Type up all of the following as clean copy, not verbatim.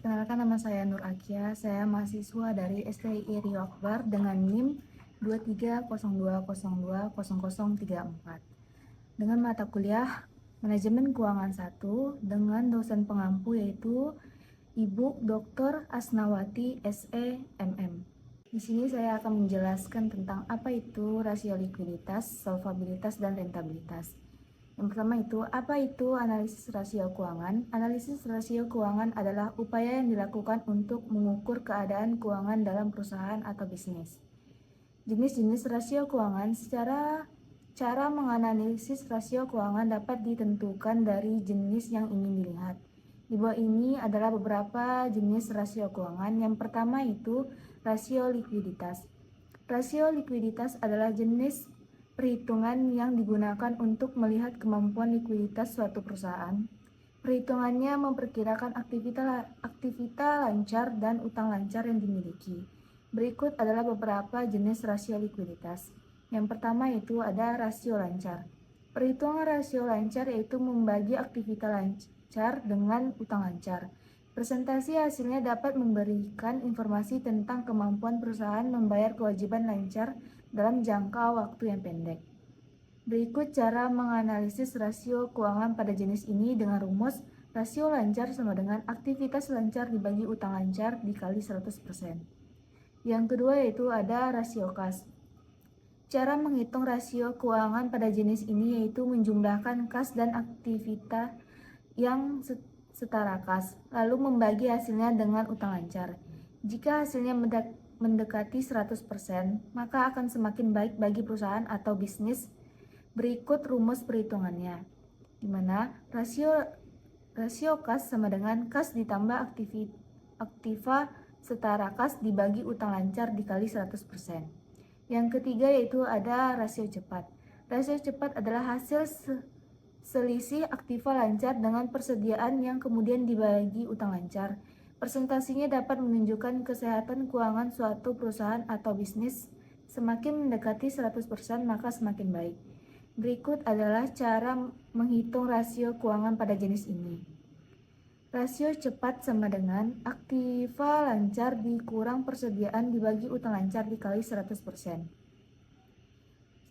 Perkenalkan, nama saya Nur Akia, saya mahasiswa dari STI Rio Akbar dengan NIM 2302020034 dengan mata kuliah Manajemen Keuangan 1 dengan dosen pengampu yaitu Ibu Dr. Asnawati SE MM. Di sini saya akan menjelaskan tentang apa itu rasio likuiditas, solvabilitas, dan rentabilitas. Yang pertama itu, apa itu analisis rasio keuangan? Analisis rasio keuangan adalah upaya yang dilakukan untuk mengukur keadaan keuangan dalam perusahaan atau bisnis. Jenis-jenis rasio keuangan. Cara menganalisis rasio keuangan dapat ditentukan dari jenis yang ingin dilihat. Di bawah ini adalah beberapa jenis rasio keuangan. Yang pertama itu rasio likuiditas. Rasio likuiditas adalah jenis perhitungan yang digunakan untuk melihat kemampuan likuiditas suatu perusahaan. Perhitungannya memperkirakan aktivitas lancar dan utang lancar yang dimiliki. Berikut adalah beberapa jenis rasio likuiditas. Yang pertama itu ada rasio lancar. Perhitungan rasio lancar yaitu membagi aktivitas lancar dengan utang lancar. Presentasi hasilnya dapat memberikan informasi tentang kemampuan perusahaan membayar kewajiban lancar dalam jangka waktu yang pendek. Berikut cara menganalisis rasio keuangan pada jenis ini dengan rumus rasio lancar sama dengan aktivitas lancar dibagi utang lancar dikali 100%. Yang kedua yaitu ada rasio kas. Cara menghitung rasio keuangan pada jenis ini yaitu menjumlahkan kas dan aktivitas yang setara kas, lalu membagi hasilnya dengan utang lancar. Jika hasilnya mendekati 100%, maka akan semakin baik bagi perusahaan atau bisnis. Berikut rumus perhitungannya, di mana rasio kas sama dengan kas ditambah aktiva setara kas dibagi utang lancar dikali 100%. Yang ketiga yaitu ada rasio cepat. Rasio cepat adalah hasil selisih aktiva lancar dengan persediaan yang kemudian dibagi utang lancar. Presentasinya dapat menunjukkan kesehatan keuangan suatu perusahaan atau bisnis. Semakin mendekati 100% maka semakin baik. Berikut adalah cara menghitung rasio keuangan pada jenis ini. Rasio cepat sama dengan aktiva lancar dikurang persediaan dibagi utang lancar dikali 100%.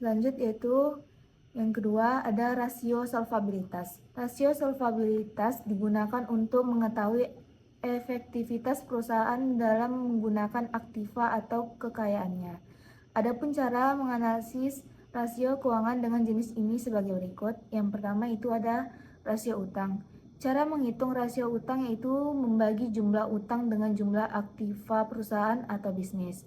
Selanjutnya yaitu yang kedua ada rasio solvabilitas. Rasio solvabilitas digunakan untuk mengetahui efektivitas perusahaan dalam menggunakan aktiva atau kekayaannya. Adapun cara menganalisis rasio keuangan dengan jenis ini sebagai berikut. Yang pertama itu ada rasio utang. Cara menghitung rasio utang yaitu membagi jumlah utang dengan jumlah aktiva perusahaan atau bisnis.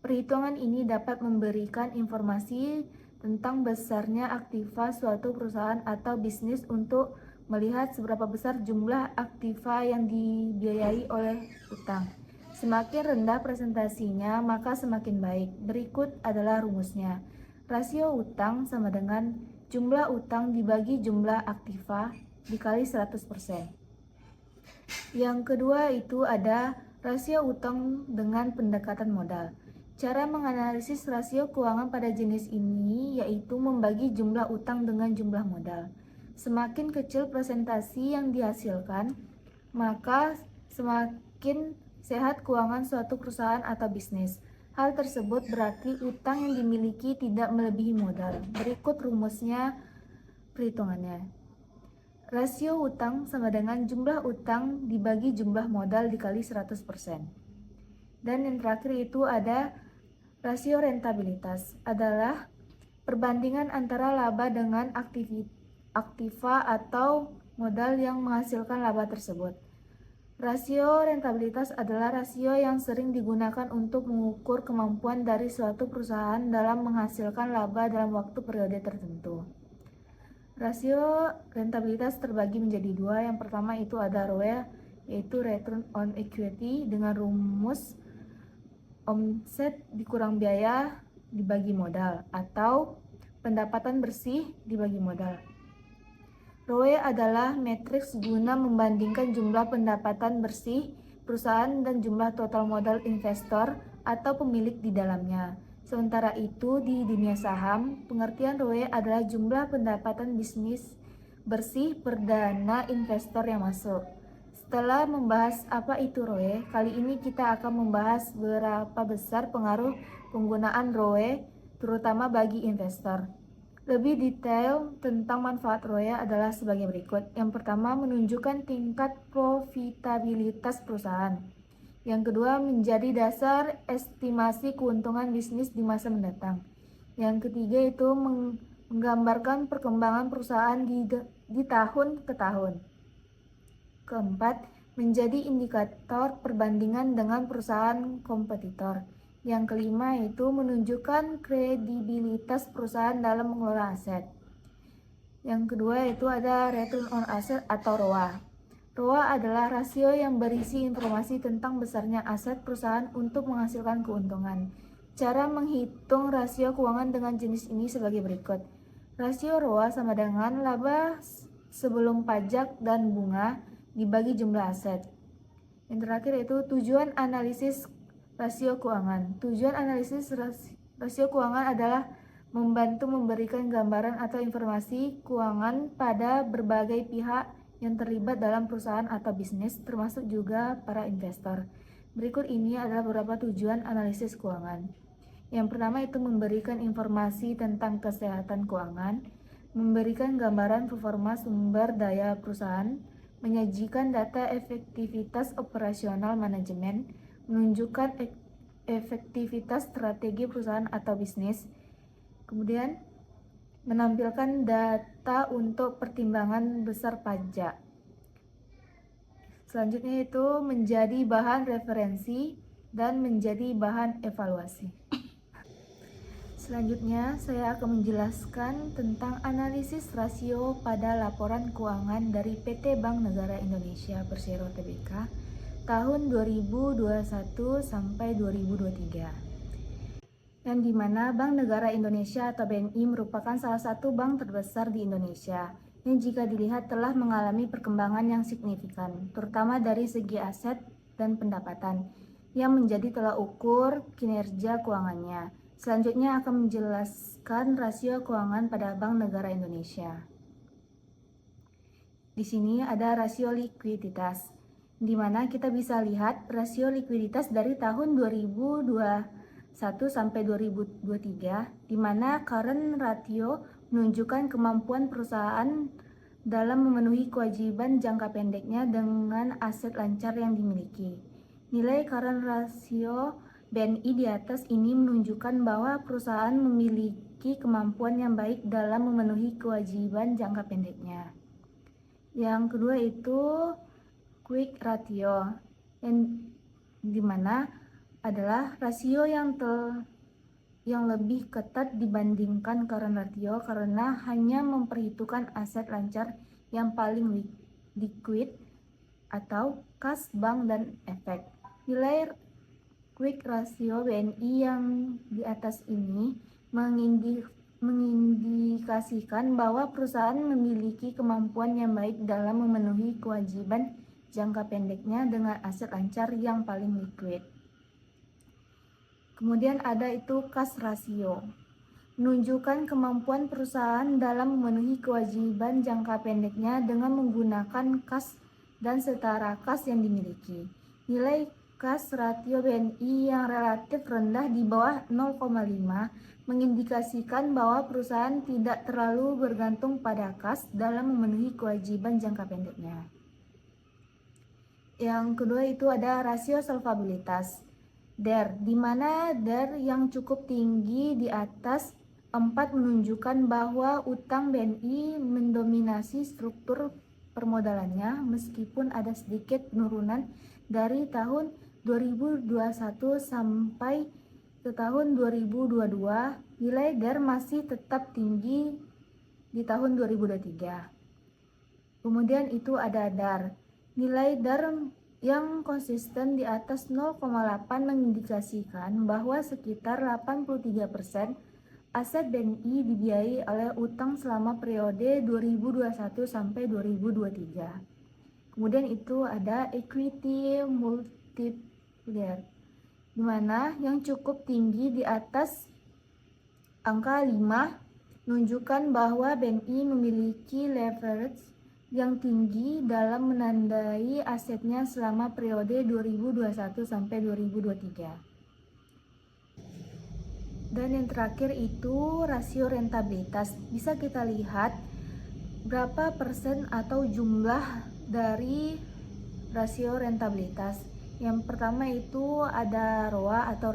Perhitungan ini dapat memberikan informasi tentang besarnya aktiva suatu perusahaan atau bisnis untuk melihat seberapa besar jumlah aktiva yang dibiayai oleh utang. Semakin rendah presentasinya, maka semakin baik. Berikut adalah rumusnya. Rasio utang sama dengan jumlah utang dibagi jumlah aktiva dikali 100%. Yang kedua itu ada rasio utang dengan pendekatan modal. Cara menganalisis rasio keuangan pada jenis ini yaitu membagi jumlah utang dengan jumlah modal. Semakin kecil presentasi yang dihasilkan, maka semakin sehat keuangan suatu perusahaan atau bisnis. Hal tersebut berarti utang yang dimiliki tidak melebihi modal. Berikut rumusnya perhitungannya. Rasio utang sama dengan jumlah utang dibagi jumlah modal dikali 100%. Dan yang terakhir itu ada rasio rentabilitas, adalah perbandingan antara laba dengan aktiva atau modal yang menghasilkan laba tersebut. Rasio rentabilitas adalah rasio yang sering digunakan untuk mengukur kemampuan dari suatu perusahaan dalam menghasilkan laba dalam waktu periode tertentu. Rasio rentabilitas terbagi menjadi dua. Yang pertama itu ada ROE, yaitu Return on Equity, dengan rumus omset dikurang biaya dibagi modal atau pendapatan bersih dibagi modal. ROE adalah matriks guna membandingkan jumlah pendapatan bersih perusahaan dan jumlah total modal investor atau pemilik di dalamnya. Sementara itu di dunia saham, pengertian ROE adalah jumlah pendapatan bisnis bersih per dana investor yang masuk. Setelah membahas apa itu ROE, kali ini kita akan membahas berapa besar pengaruh penggunaan ROE, terutama bagi investor. Lebih detail tentang manfaat ROE adalah sebagai berikut. Yang pertama, menunjukkan tingkat profitabilitas perusahaan. Yang kedua, menjadi dasar estimasi keuntungan bisnis di masa mendatang. Yang ketiga itu menggambarkan perkembangan perusahaan di tahun ke tahun. Keempat, menjadi indikator perbandingan dengan perusahaan kompetitor. Yang kelima itu menunjukkan kredibilitas perusahaan dalam mengelola aset. Yang kedua itu ada return on asset atau ROA. ROA adalah rasio yang berisi informasi tentang besarnya aset perusahaan untuk menghasilkan keuntungan. Cara menghitung rasio keuangan dengan jenis ini sebagai berikut. Rasio ROA sama dengan laba sebelum pajak dan bunga dibagi jumlah aset. Yang terakhir itu tujuan analisis rasio keuangan. Tujuan analisis rasio keuangan adalah membantu memberikan gambaran atau informasi keuangan pada berbagai pihak yang terlibat dalam perusahaan atau bisnis, termasuk juga para investor. Berikut ini adalah beberapa tujuan analisis keuangan. Yang pertama itu memberikan informasi tentang kesehatan keuangan, memberikan gambaran performa sumber daya perusahaan, menyajikan data efektivitas operasional manajemen, menunjukkan efektivitas strategi perusahaan atau bisnis, kemudian menampilkan data untuk pertimbangan besar pajak. Selanjutnya itu menjadi bahan referensi dan menjadi bahan evaluasi. Selanjutnya, saya akan menjelaskan tentang analisis rasio pada laporan keuangan dari PT Bank Negara Indonesia Persero Tbk tahun 2021 sampai 2023. Yang dimana Bank Negara Indonesia atau BNI merupakan salah satu bank terbesar di Indonesia yang jika dilihat telah mengalami perkembangan yang signifikan, terutama dari segi aset dan pendapatan, yang menjadi tolak ukur kinerja keuangannya. Selanjutnya akan menjelaskan rasio keuangan pada Bank Negara Indonesia. Di sini ada rasio likuiditas, di mana kita bisa lihat rasio likuiditas dari tahun 2021 sampai 2023, di mana current ratio menunjukkan kemampuan perusahaan dalam memenuhi kewajiban jangka pendeknya dengan aset lancar yang dimiliki. Nilai current ratio BNI di atas ini menunjukkan bahwa perusahaan memiliki kemampuan yang baik dalam memenuhi kewajiban jangka pendeknya. Yang kedua itu quick ratio, yang dimana adalah rasio yang lebih ketat dibandingkan current ratio karena hanya memperhitungkan aset lancar yang paling liquid atau kas bank dan efek. Nilai quick ratio BNI yang di atas ini mengindikasikan bahwa perusahaan memiliki kemampuan yang baik dalam memenuhi kewajiban jangka pendeknya dengan aset lancar yang paling liquid. Kemudian ada itu kas rasio, menunjukkan kemampuan perusahaan dalam memenuhi kewajiban jangka pendeknya dengan menggunakan kas dan setara kas yang dimiliki. Nilai kas ratio BNI yang relatif rendah di bawah 0,5 mengindikasikan bahwa perusahaan tidak terlalu bergantung pada kas dalam memenuhi kewajiban jangka pendeknya. Yang kedua itu ada rasio solvabilitas, DER, di mana DER yang cukup tinggi di atas 4 menunjukkan bahwa utang BNI mendominasi struktur permodalannya meskipun ada sedikit penurunan dari tahun 2021 sampai ke tahun 2022, nilai DER masih tetap tinggi di tahun 2023. Kemudian itu ada DAR. Nilai DAR yang konsisten di atas 0,8 mengindikasikan bahwa sekitar 83% aset BNI dibiayai oleh utang selama periode 2021 sampai 2023. Kemudian itu ada equity multiplier, di mana yang cukup tinggi di atas angka 5 menunjukkan bahwa BNI memiliki leverage yang tinggi dalam menandai asetnya selama periode 2021 sampai 2023. Dan yang terakhir itu rasio rentabilitas. Bisa kita lihat berapa persen atau jumlah dari rasio rentabilitas. Yang pertama itu ada ROA atau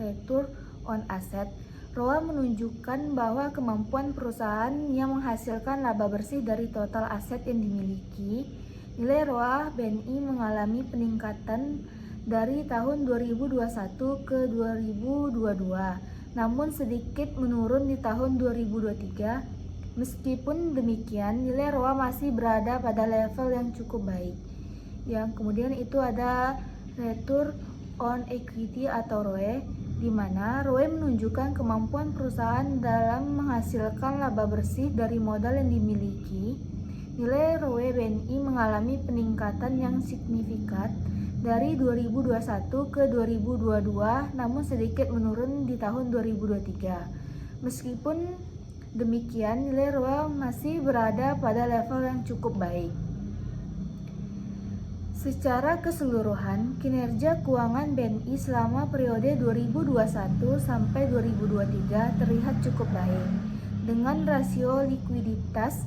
Return on Asset. ROA menunjukkan bahwa kemampuan perusahaan yang menghasilkan laba bersih dari total aset yang dimiliki. Nilai ROA BNI mengalami peningkatan dari tahun 2021 ke 2022, namun sedikit menurun di tahun 2023. Meskipun demikian, nilai ROA masih berada pada level yang cukup baik. Yang kemudian itu ada Return on Equity atau ROE, di mana ROE menunjukkan kemampuan perusahaan dalam menghasilkan laba bersih dari modal yang dimiliki. Nilai ROE BNI mengalami peningkatan yang signifikan dari 2021 ke 2022, namun sedikit menurun di tahun 2023. Meskipun demikian, nilai ROE masih berada pada level yang cukup baik. Secara keseluruhan, kinerja keuangan BNI selama periode 2021 sampai 2023 terlihat cukup baik, dengan rasio likuiditas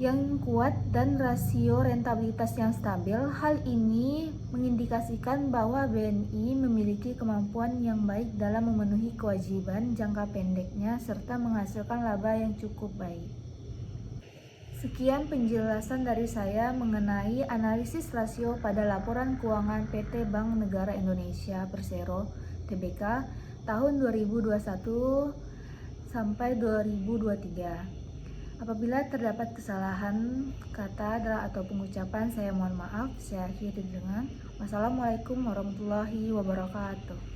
yang kuat dan rasio rentabilitas yang stabil. Hal ini mengindikasikan bahwa BNI memiliki kemampuan yang baik dalam memenuhi kewajiban jangka pendeknya serta menghasilkan laba yang cukup baik. Sekian penjelasan dari saya mengenai analisis rasio pada laporan keuangan PT Bank Negara Indonesia Persero Tbk tahun 2021 sampai 2023. Apabila terdapat kesalahan kata atau pengucapan, saya mohon maaf. Saya akhiri dengan wassalamualaikum warahmatullahi wabarakatuh.